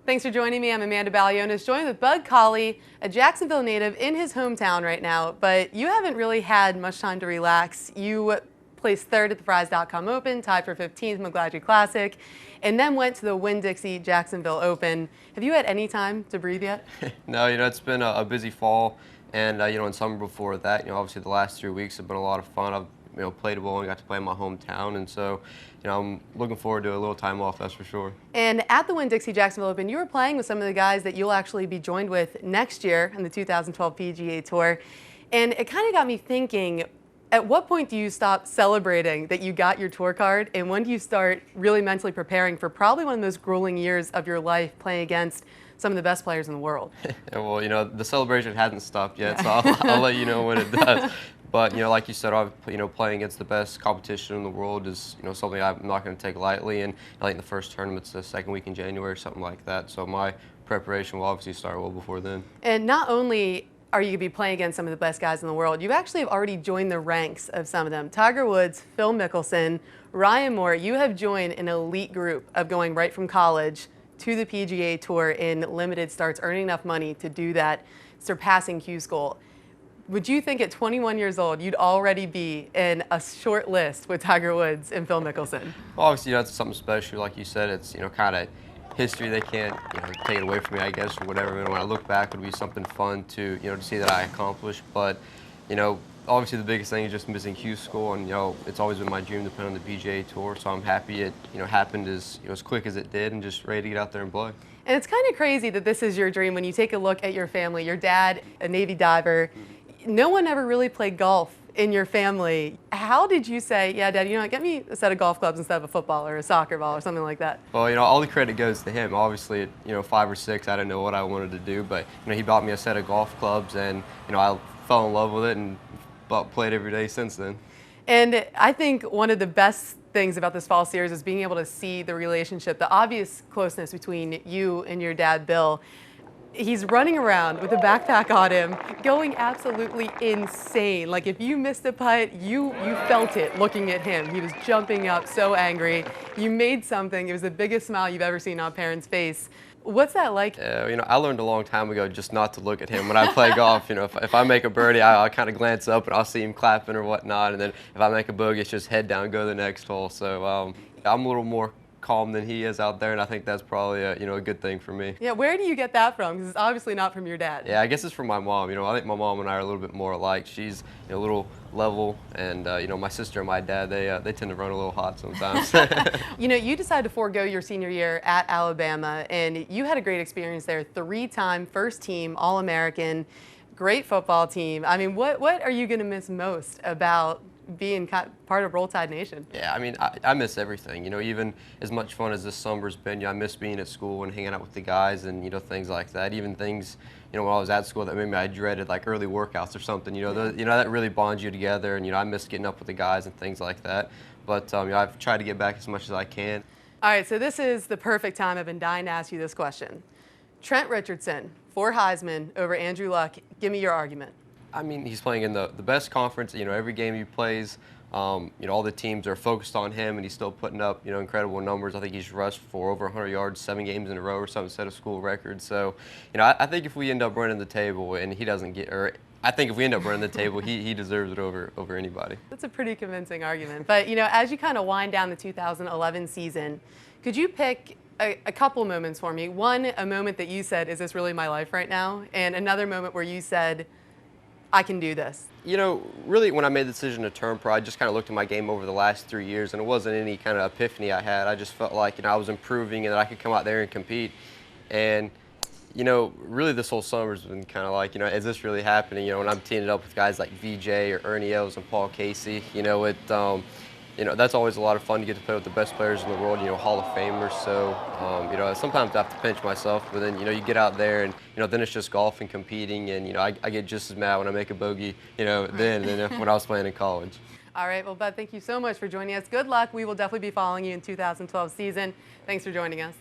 Thanks for joining me. I'm Amanda Balionis, joined with Bud Cauley, a Jacksonville native in his hometown right now, but you haven't really had much time to relax. You placed third at the Fries.com Open, tied for 15th McGladrey Classic, and then went to the Winn-Dixie Jacksonville Open. Have you had any time to breathe yet? No, it's been a busy fall, and in summer before that, obviously the last 3 weeks have been a lot of fun. I've played well and got to play in my hometown, and so I'm looking forward to a little time off, that's for sure. And at the Winn-Dixie Jacksonville Open, you were playing with some of the guys that you'll actually be joined with next year in the 2012 PGA Tour, and it kind of got me thinking, at what point do you stop celebrating that you got your tour card, and when do you start really mentally preparing for probably one of the most grueling years of your life playing against some of the best players in the world? Well, the celebration hasn't stopped yet, so I'll let you know when it does. But, like you said, playing against the best competition in the world is, something I'm not going to take lightly. And I think the first tournament's the second week in January or something like that. So my preparation will obviously start well before then. And not only are you going to be playing against some of the best guys in the world, you actually have already joined the ranks of some of them. Tiger Woods, Phil Mickelson, Ryan Moore, you have joined an elite group of going right from college to the PGA Tour in limited starts, earning enough money to do that, surpassing Q's goal. Would you think at 21 years old you'd already be in a short list with Tiger Woods and Phil Mickelson? Well, obviously that's something special. Like you said, it's kind of history. They can't take it away from me, I guess, or whatever. When I look back, it would be something fun to to see that I accomplished. But obviously the biggest thing is just missing Q's school, and it's always been my dream to play on the PGA Tour. So I'm happy it happened as as quick as it did, and just ready to get out there and play. And it's kind of crazy that this is your dream when you take a look at your family. Your dad, a Navy diver. No one ever really played golf in your family. How did you say, yeah, Dad, get me a set of golf clubs instead of a football or a soccer ball or something like that? Well, all the credit goes to him. Obviously, at 5 or 6, I didn't know what I wanted to do, but he bought me a set of golf clubs, and I fell in love with it and played every day since then. And I think one of the best things about this fall series is being able to see the relationship, the obvious closeness between you and your dad, Bill. He's running around with a backpack on him, going absolutely insane. Like if you missed a putt, you felt it looking at him. He was jumping up, so angry. You made something. It was the biggest smile you've ever seen on a parent's face. What's that like? I learned a long time ago just not to look at him when I play golf. If I make a birdie, I'll kind of glance up and I'll see him clapping or whatnot. And then if I make a bogey, it's just head down, go to the next hole. So I'm a little more calm than he is out there, and I think that's probably a good thing for me. Yeah, where do you get that from? Because it's obviously not from your dad. Yeah, I guess it's from my mom. I think my mom and I are a little bit more alike. She's a little level, and my sister and my dad, they tend to run a little hot sometimes. You decided to forego your senior year at Alabama, and you had a great experience there. 3-time first team All-American, great football team. I mean, what are you going to miss most about being part of Roll Tide Nation? Yeah, I miss everything. Even as much fun as this summer's been, I miss being at school and hanging out with the guys and things like that. Even things when I was at school that maybe I dreaded, like early workouts or something. That really bonds you together, and I miss getting up with the guys and things like that. But I've tried to get back as much as I can. All right, so this is the perfect time. I've been dying to ask you this question. Trent Richardson for Heisman over Andrew Luck. Give me your argument. He's playing in the best conference. Every game he plays, all the teams are focused on him, and he's still putting up, incredible numbers. I think he's rushed for over 100 yards 7 games in a row or something, set a school record. So, I think if we end up running the table and he doesn't get, or I think if we end up running the table, he deserves it over anybody. That's a pretty convincing argument. But, as you kind of wind down the 2011 season, could you pick a couple moments for me? One, a moment that you said, is this really my life right now? And another moment where you said, I can do this. Really when I made the decision to turn pro, I just kind of looked at my game over the last 3 years, and it wasn't any kind of epiphany I had. I just felt like, I was improving and that I could come out there and compete. And, really this whole summer's been kind of like, is this really happening? When I'm teaming up with guys like VJ or Ernie Els and Paul Casey, that's always a lot of fun to get to play with the best players in the world, Hall of Famers. So, sometimes I have to pinch myself, but then, you get out there and, then it's just golf and competing, and, I get just as mad when I make a bogey, than when I was playing in college. All right, well, Bud, thank you so much for joining us. Good luck. We will definitely be following you in 2012 season. Thanks for joining us.